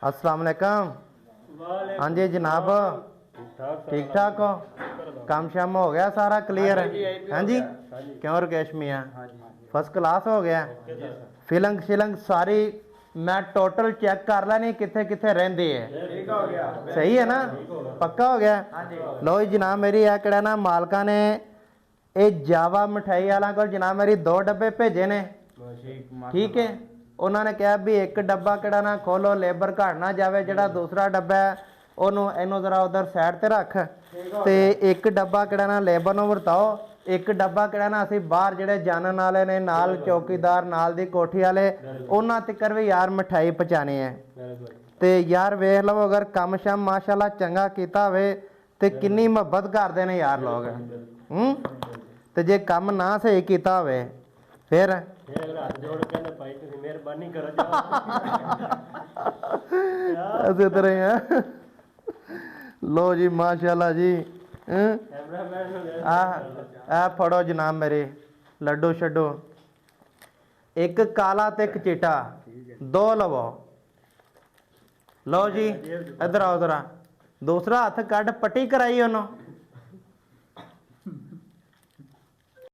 अस्सलाम वालेकुम। हाँ जी जनाब, ठीक ठाक हो? काम शाम हो गया सारा क्लियर है? हाँ जी, क्यों रकेश मियाँ? फर्स्ट क्लास हो गया। फिलंग शिलंग सारी मैं टोटल चेक कर लेनी किथे किथे रहिंदी है। सही है ना? पक्का हो गया। लो जी जनाब मेरी है किहड़ा ना मालका ने ये जावा मिठाई वाला को जनाब मेरी 2 डब्बे भेजे ने। ठीक है, उन्होंने कहा भी एक डब्बा किहड़ा ना खोलो लेबर घट ना जाए, जिहड़ा दूसरा डब्बा है उन्होंने इनू जरा उधर साइड ते रख ते एक डब्बा किहड़ा ना लेबर नूं वरताओ, एक डब्बा किहड़ा ना असीं बाहर जिहड़े जानन वाले ने नाल चौकीदार नाल दी कोठी वाले उन्हां तिकर भी यार मिठाई पहुंचानी है। ते यार वेख लो अगर कम शम माशाल्लाह चंगा कीता होवे ते किन्नी मुहब्बत करदे ने यार लोग। ते जे कम ना सही कीता होवे फिर इस तरह है। लो जी माशाल्लाह जी। आ फड़ो जनाब मेरे लड्डू छड्डो, एक काला ते एक चिट्टा, 2 लवो। लो जी इधर आओ जरा, दूसरा हथ कड पट्टी कराई उन्होंने